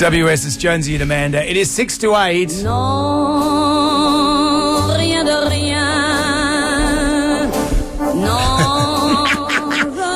WS, it's Jonesy and Amanda. It is 6 to 8. Non, rien de rien. Non.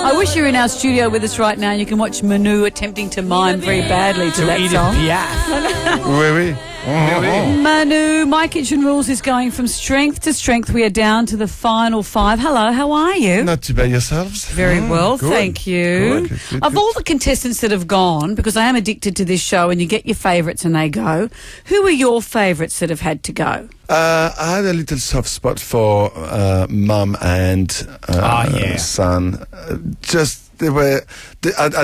I wish you were in our studio with us right now. You can watch Manu attempting to mime very badly to that Edith song. Piaf. Oui, oui. Manu, My Kitchen Rules is going from strength to strength. We are down to the final 5. Hello, how are you? Not too bad yourselves. Very well, good. thank you. Good, Of good. all the contestants that have gone, because I am addicted to this show and you get your favourites and they go, who are your favourites that have had to go? I had a little soft spot for mum and son. I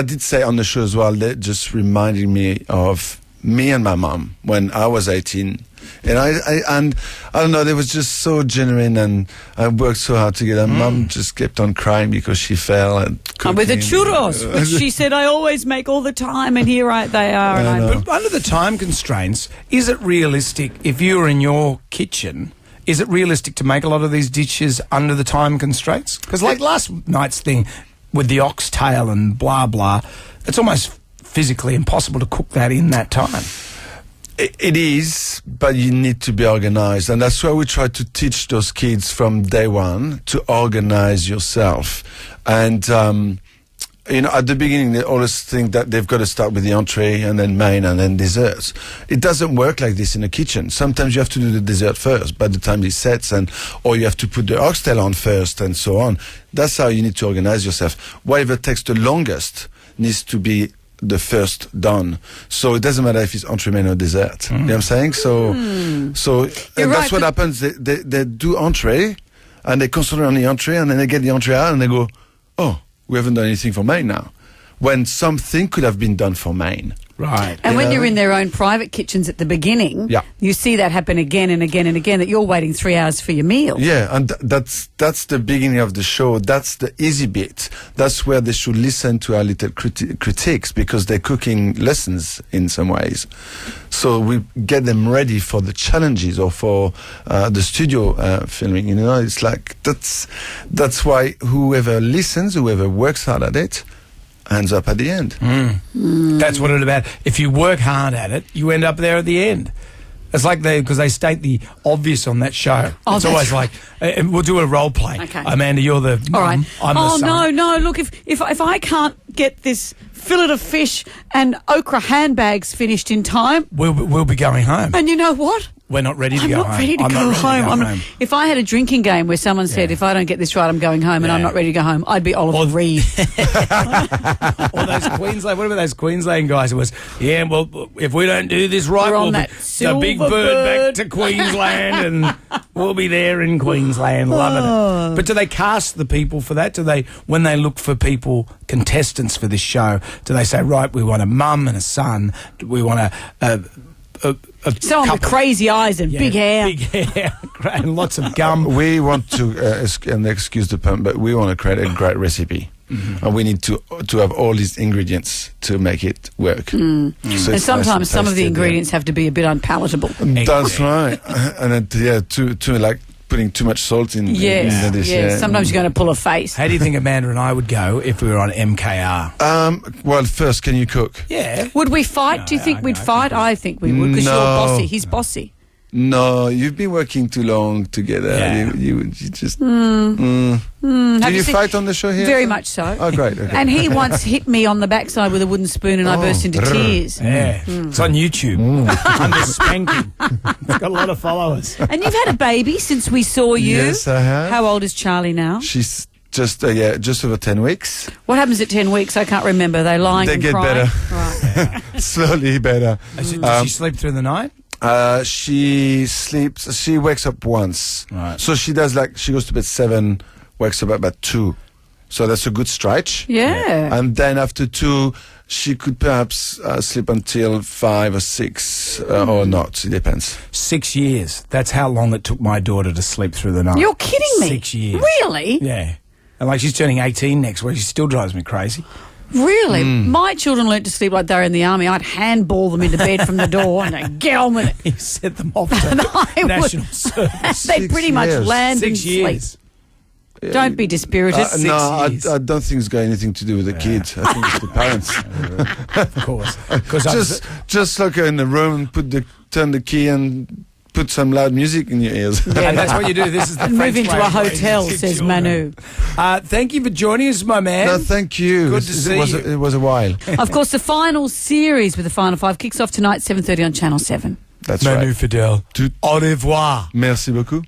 did say on the show as well, they just reminded me of me and my mum when I was 18. And I don't know, they was just so genuine and I worked so hard together. Mum just kept on crying because she fell at cooking. With the churros, which she said I always make all the time, and here they are. I know. But under the time constraints, is it realistic, if you were in your kitchen, is it realistic to make a lot of these dishes under the time constraints? Because like last night's thing with the oxtail and blah, blah, it's almost physically impossible to cook that in that time. It is, but you need to be organized. And that's why we try to teach those kids from day one to organize yourself. And, at the beginning, they always think that they've got to start with the entree and then main and then desserts. It doesn't work like this in a kitchen. Sometimes you have to do the dessert first by the time it sets, or you have to put the oxtail on first and so on. That's how you need to organize yourself. Whatever takes the longest needs to be the first done. So it doesn't matter if it's entree, main or dessert. You know what I'm saying? So that's what happens. They do entree and they concentrate on the entree and then they get the entree out and they go, oh, we haven't done anything for main now. When something could have been done for main. Right. And when you're in their own private kitchens at the beginning, you see that happen again and again and again, that you're waiting 3 hours for your meal. Yeah, and that's the beginning of the show. That's the easy bit. That's where they should listen to our little critiques, because they're cooking lessons in some ways. So we get them ready for the challenges or for the studio filming. It's like that's why whoever listens, whoever works hard at it, ends up at the end. That's what it's about. If you work hard at it, you end up there at the end. It's like because they state the obvious on that show. Oh, it's always like, and we'll do a role play. Okay. Amanda, you're the mum, all right. I'm the son. No. Look, if I can't get this fillet of fish and okra handbags finished in time, we'll be going home. and you know what? We're not ready to I'm go not home. ready to I'm go not ready home. to go home. If I had a drinking game where someone said, if I don't get this right, I'm going home, and I'm not ready to go home, I'd be Oliver Reed. Or those Queensland, what about those Queensland guys who was, well, if we don't do this right, We're on we'll that be the silver big bird back to Queensland and we'll be there in Queensland, loving it. But do they cast the people for that? Do they, when they look for contestants for this show, do they say, right, we want a mum and a son, we want Someone with crazy eyes and big hair. Big hair and lots of gum. We want to, and excuse the pun, but we want to create a great recipe. And we need to have all these ingredients to make it work. So And it's sometimes nice and some of the tasty, ingredients have to be a bit unpalatable. That's right. And too like putting too much salt in the dish. Yes. Sometimes you're going to pull a face. How do you think Amanda and I would go if we were on MKR? Well, first, can you cook? Yeah. Would we fight? Do you think we'd fight? I think we would, because you're bossy. He's bossy. No, you've been working too long together. Yeah. You just... Do you fight on the show here? Very much so. Oh, great. Okay. And he once hit me on the backside with a wooden spoon and I burst into tears. Yeah. It's on YouTube. Under spanking. It's got a lot of followers. And you've had a baby since we saw you. Yes, I have. How old is Charlie now? She's just over 10 weeks. What happens at 10 weeks? I can't remember. Are they lying They and get crying? better. Right. Slowly better. Does she sleep through the night? She sleeps. She wakes up once. Right. So she does she goes to bed 7, wakes up about 2. So that's a good stretch. Yeah. And then after 2, she could perhaps sleep until 5 or 6 or not. It depends. 6 years. That's how long it took my daughter to sleep through the night. You're kidding me. 6 years. Really? Yeah. And she's turning 18 next week. She still drives me crazy. Really? My children learnt to sleep like they were in the army. I'd handball them into bed from the door and they'd get on with it. You set them off to national service. They'd pretty much land and 6 years. sleep. Don't be dispirited. No, I years. don't think it's got anything to do with the kids. I think it's the parents. Of course. Because Just look in the room, turn the key, and put some loud music in your ears. and that's what you do. This is the And French move into way a of raising hotel, 6 says children. Manu. Thank you for joining us, my man. No, thank you. Good to see you. It was a while. Of course, the final series with the final 5 kicks off tonight, 7:30 on Channel 7. That's Manu right. Feildel. Au revoir. Merci beaucoup.